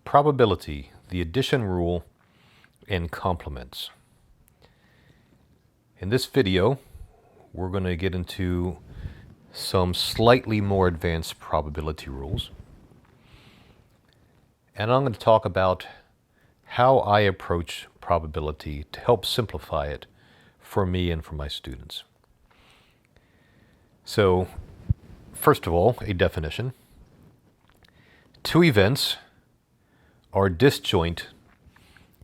probability, the addition rule, and complements. In this video, we're going to get into some slightly more advanced probability rules. And I'm going to talk about how I approach probability to help simplify it for me and for my students. So, first of all, a definition. Two events are disjoint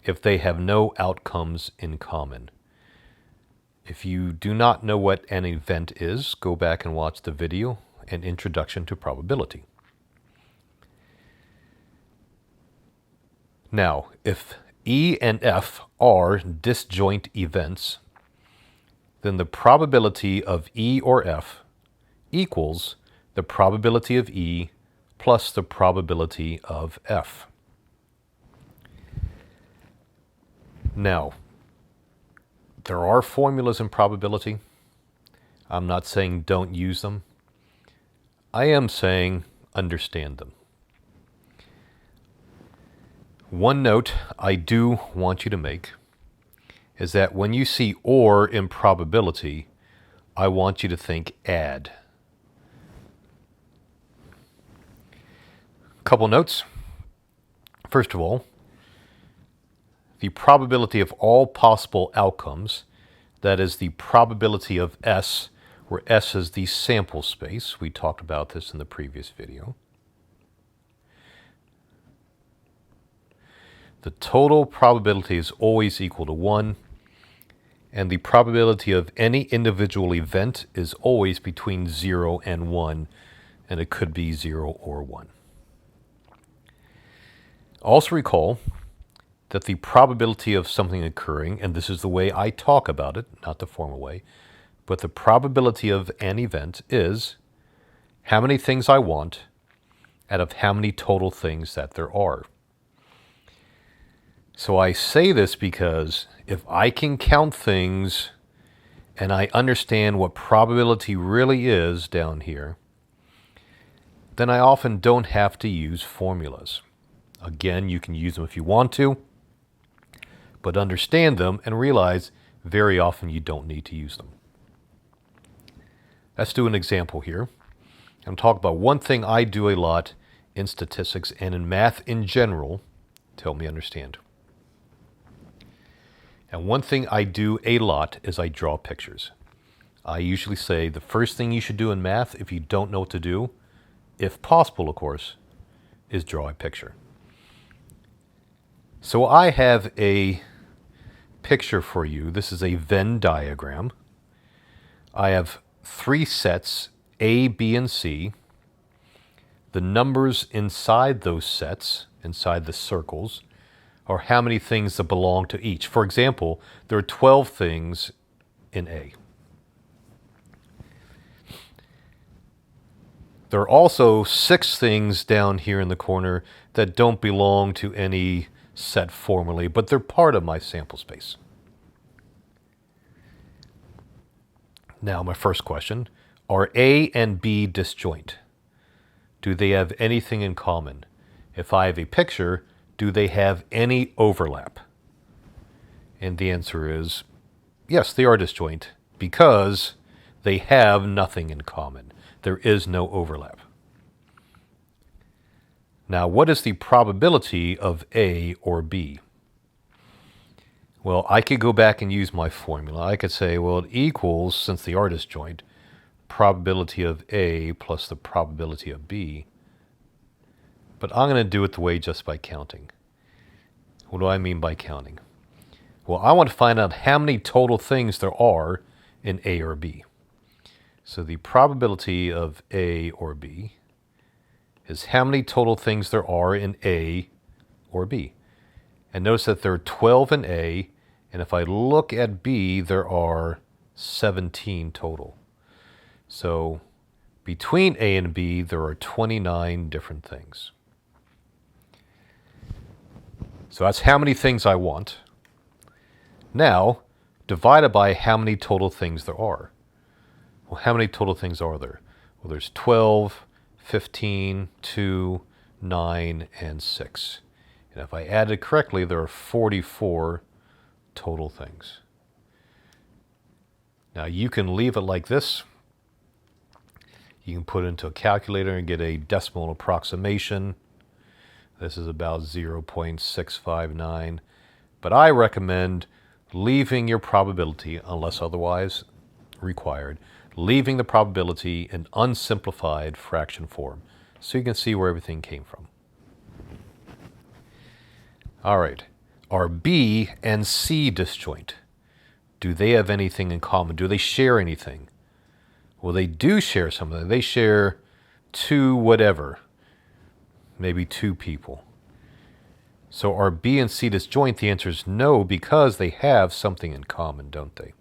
if they have no outcomes in common. If you do not know what an event is, go back and watch the video, An Introduction to Probability. Now, if E and F are disjoint events, then the probability of E or F equals the probability of E plus the probability of F. Now, there are formulas in probability. I'm not saying don't use them. I am saying understand them. One note I do want you to make is that when you see or in probability, I want you to think add. Couple notes. First of all, the probability of all possible outcomes, that is the probability of S, where S is the sample space. We talked about this in the previous video. The total probability is always equal to 1, and the probability of any individual event is always between 0 and 1, and it could be 0 or 1. Also recall that the probability of something occurring, and this is the way I talk about it, not the formal way, but the probability of an event is how many things I want out of how many total things that there are. So I say this because if I can count things and I understand what probability really is down here, then I often don't have to use formulas. Again, you can use them if you want to, but understand them and realize very often you don't need to use them. Let's do an example here. I'm talking about one thing I do a lot in statistics and in math in general to help me understand. And one thing I do a lot is I draw pictures. I usually say the first thing you should do in math if you don't know what to do, if possible of course, is draw a picture. So I have a picture for you. This is a Venn diagram. I have three sets, A, B, and C. The numbers inside those sets, inside the circles, are how many things that belong to each. For example, there are 12 things in A. There are also 6 things down here in the corner that don't belong to any set formally, but they're part of my sample space. Now, my first question, are A and B disjoint? Do they have anything in common? If I have a picture, do they have any overlap? And the answer is yes, they are disjoint because they have nothing in common. There is no overlap. Now, what is the probability of A or B? Well, I could go back and use my formula. I could say, well, it equals, since they are disjoint, probability of A plus the probability of B. But I'm going to do it the way just by counting. What do I mean by counting? Well, I want to find out how many total things there are in A or B. So the probability of A or B is how many total things there are in A or B. And notice that there are 12 in A, and if I look at B, there are 17 total. So between A and B, there are 29 different things. So that's how many things I want. Now, divided by how many total things there are. Well, how many total things are there? Well, there's 12, 15, 2, 9, and 6. And if I add it correctly, there are 44 total things. Now you can leave it like this. You can put it into a calculator and get a decimal approximation. This is about 0.659. But I recommend leaving your probability, unless otherwise required, leaving the probability in unsimplified fraction form so you can see where everything came from. All right, are B and C disjoint? Do they have anything in common? Do they share anything? Well, they do share something. They share two whatever, maybe two people. So are B and C disjoint? The answer is no, because they have something in common, don't they?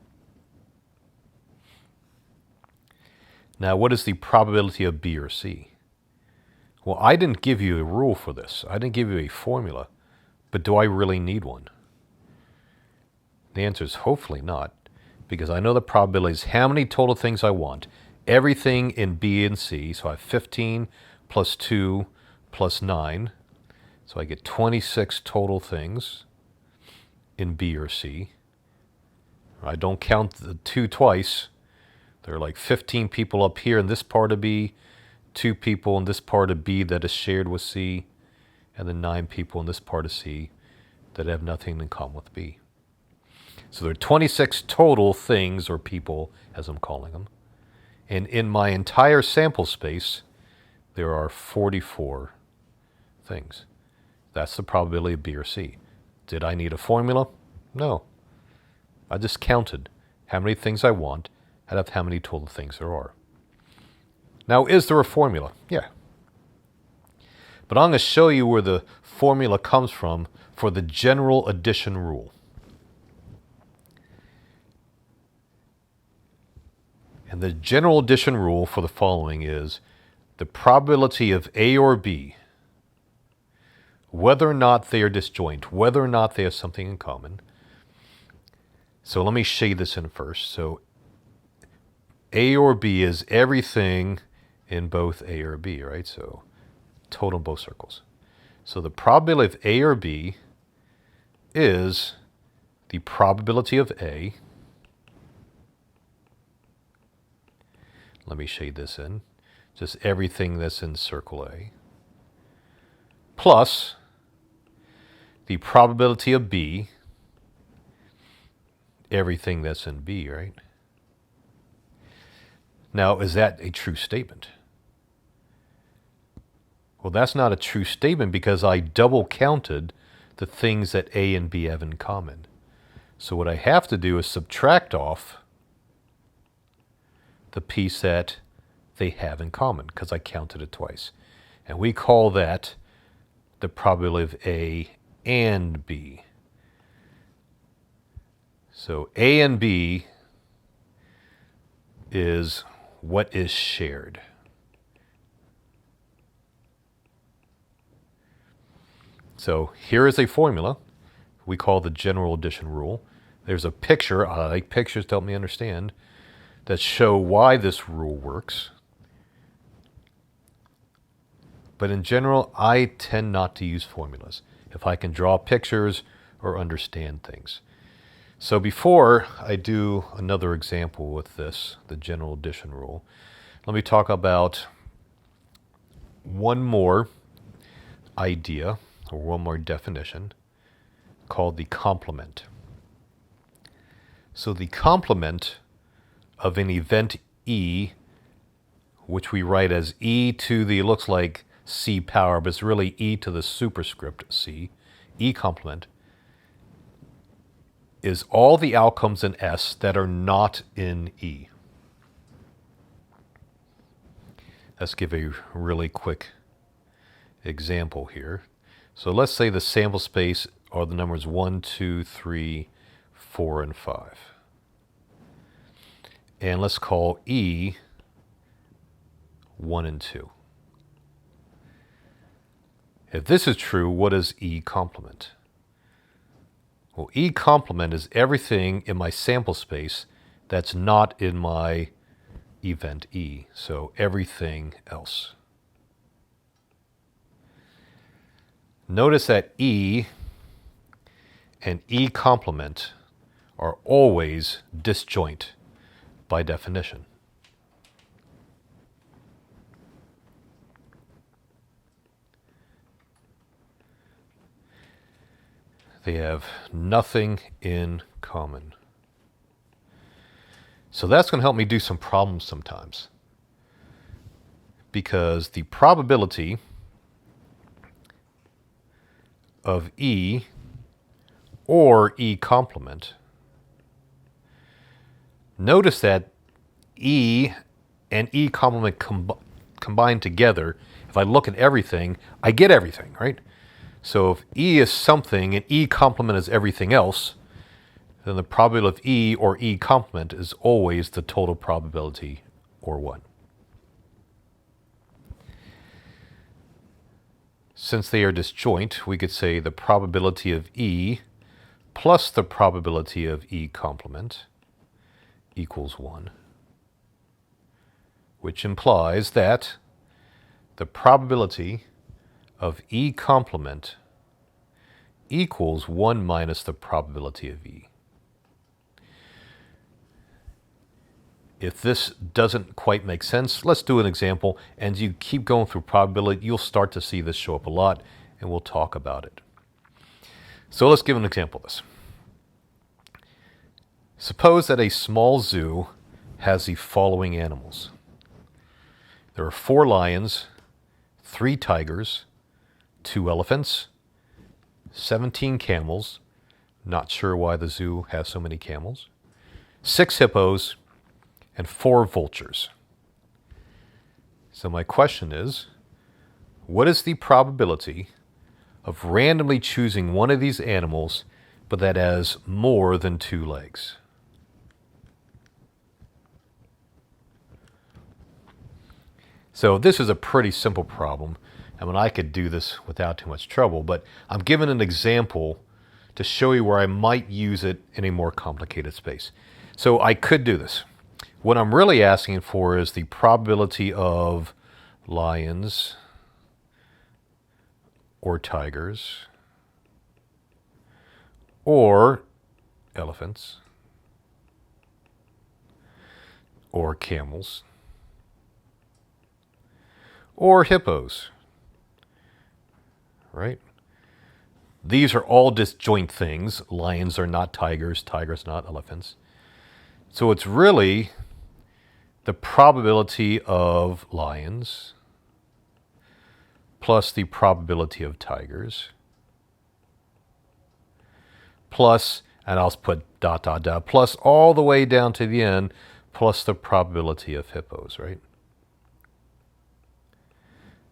Now, what is the probability of B or C? Well, I didn't give you a rule for this. I didn't give you a formula. But do I really need one? The answer is hopefully not, because I know the probability is how many total things I want. Everything in B and C, so I have 15 plus 2 plus 9. So I get 26 total things in B or C. I don't count the 2 twice. There are like 15 people up here in this part of B, 2 people in this part of B that is shared with C, and then 9 people in this part of C that have nothing in common with B. So there are 26 total things, or people, as I'm calling them. And in my entire sample space, there are 44 things. That's the probability of B or C. Did I need a formula? No. I just counted how many things I want out of how many total things there are. Now, is there a formula? Yeah. But I'm going to show you where the formula comes from for the general addition rule. And the general addition rule for the following is the probability of A or B, whether or not they are disjoint, whether or not they have something in common. So let me shade this in first. So A or B is everything in both A or B, right? So total in both circles. So the probability of A or B is the probability of A. Let me shade this in. Just everything that's in circle A. Plus the probability of B, everything that's in B, right? Now, is that a true statement? Well, that's not a true statement because I double counted the things that A and B have in common. So what I have to do is subtract off the piece that they have in common because I counted it twice. And we call that the probability of A and B. So A and B is what is shared. So here is a formula we call the general addition rule. There's a picture, I like pictures to help me understand, that show why this rule works. But in general, I tend not to use formulas if I can draw pictures or understand things. So before I do another example with this, the general addition rule, let me talk about one more idea or one more definition called the complement. So the complement of an event E, which we write as E to the, it looks like C power, but it's really E to the superscript C, E complement, is all the outcomes in S that are not in E. Let's give a really quick example here. So let's say the sample space are the numbers 1, 2, 3, 4, and 5. And let's call E 1 and 2. If this is true, what is E complement? Well, E complement is everything in my sample space that's not in my event E. So everything else. Notice that E and E complement are always disjoint by definition. They have nothing in common. So that's going to help me do some problems sometimes. Because the probability of E or E complement, notice that E and E complement combined together, if I look at everything, I get everything, right? So if E is something and E complement is everything else, then the probability of E or E complement is always the total probability, or 1. Since they are disjoint, we could say the probability of E plus the probability of E complement equals 1, which implies that the probability of E complement equals 1 minus the probability of E. If this doesn't quite make sense, let's do an example, and you keep going through probability, you'll start to see this show up a lot, and we'll talk about it. So let's give an example of this. Suppose that a small zoo has the following animals. There are 4 lions, 3 tigers, 2 elephants, 17 camels, not sure why the zoo has so many camels, 6 hippos, and 4 vultures. So my question is, what is the probability of randomly choosing one of these animals, but that has more than 2 legs? So this is a pretty simple problem. I mean, I could do this without too much trouble, but I'm giving an example to show you where I might use it in a more complicated space. So I could do this. What I'm really asking for is the probability of lions or tigers or elephants or camels or hippos, right? These are all disjoint things. Lions are not tigers, tigers not elephants. So it's really the probability of lions plus the probability of tigers plus, and I'll put ... plus all the way down to the end, plus the probability of hippos, right?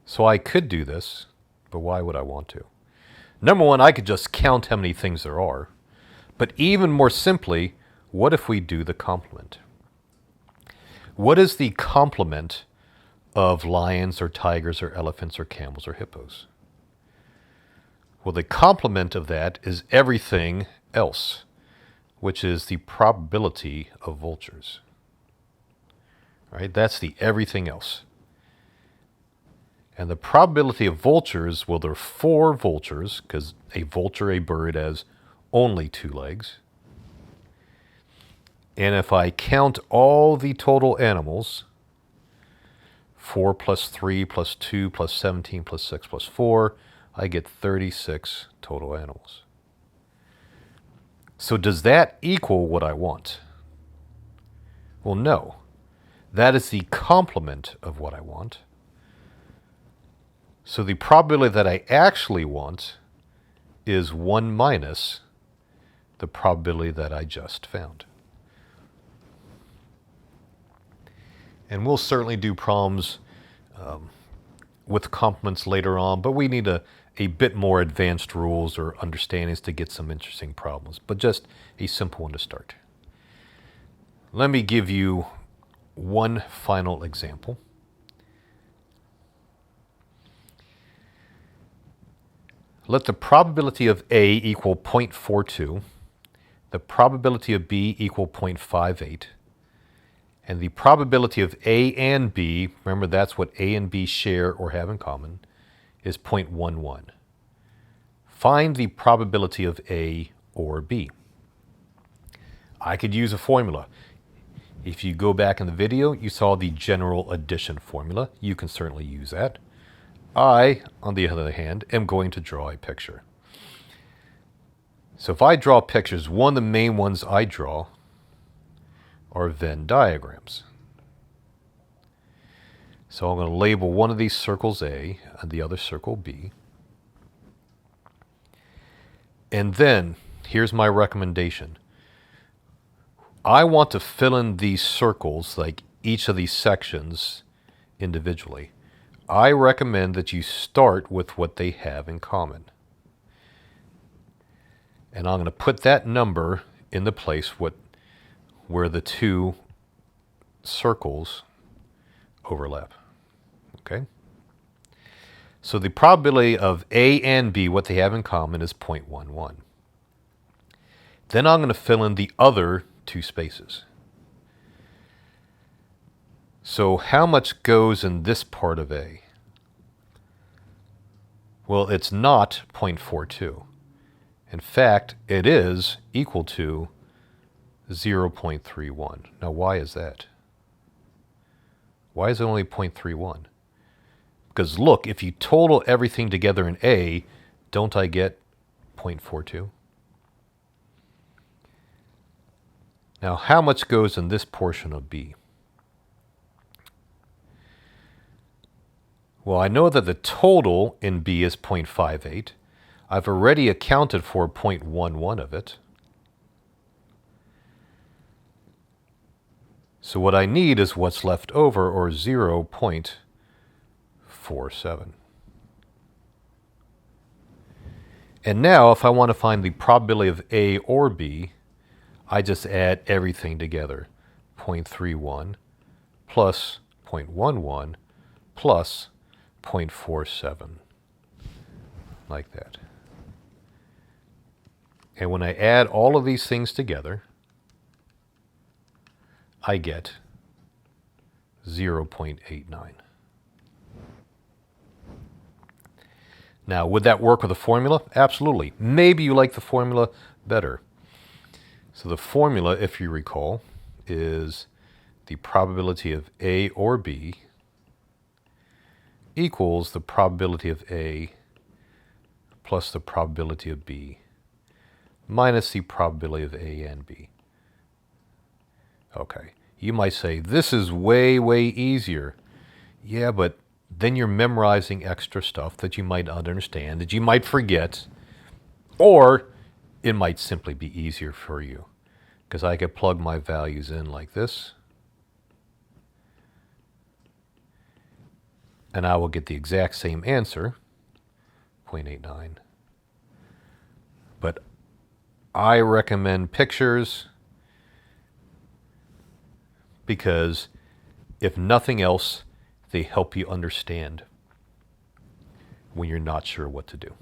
So I could do this, but why would I want to? Number one, I could just count how many things there are. But even more simply, what if we do the complement? What is the complement of lions or tigers or elephants or camels or hippos? Well, the complement of that is everything else, which is the probability of vultures. Right? That's the everything else. And the probability of vultures, well, there are 4 vultures, because a vulture, a bird, has only 2 legs. And if I count all the total animals, 4 plus 3 plus 2 plus 17 plus 6 plus 4, I get 36 total animals. So does that equal what I want? Well, no. That is the complement of what I want. So the probability that I actually want is 1 minus the probability that I just found. And we'll certainly do problems with complements later on, but we need a bit more advanced rules or understandings to get some interesting problems, but just a simple one to start. Let me give you one final example. Let the probability of A equal 0.42, the probability of B equal 0.58, and the probability of A and B, remember that's what A and B share or have in common, is 0.11. Find the probability of A or B. I could use a formula. If you go back in the video, you saw the general addition formula. You can certainly use that. I, on the other hand, am going to draw a picture. So if I draw pictures, one of the main ones I draw are Venn diagrams. So I'm going to label one of these circles A and the other circle B. And then, here's my recommendation. I want to fill in these circles, like each of these sections, individually. I recommend that you start with what they have in common. And I'm going to put that number in the place where the two circles overlap. Okay? So the probability of A and B, what they have in common, is 0.11. Then I'm going to fill in the other two spaces. So how much goes in this part of A? Well, it's not 0.42. In fact, it is equal to 0.31. Now, why is that? Why is it only 0.31? Because look, if you total everything together in A, don't I get 0.42? Now, how much goes in this portion of B? Well, I know that the total in B is 0.58. I've already accounted for 0.11 of it. So what I need is what's left over, or 0.47. And now, if I want to find the probability of A or B, I just add everything together. 0.31 plus 0.11 plus 0.47. Like that. And when I add all of these things together, I get 0.89. Now, would that work with a formula? Absolutely. Maybe you like the formula better. So the formula, if you recall, is the probability of A or B equals the probability of A plus the probability of B minus the probability of A and B. Okay, you might say, this is way, way easier. Yeah, but then you're memorizing extra stuff that you might not understand, that you might forget, or it might simply be easier for you, because I could plug my values in like this, and I will get the exact same answer, 0.89. But I recommend pictures because, if nothing else, they help you understand when you're not sure what to do.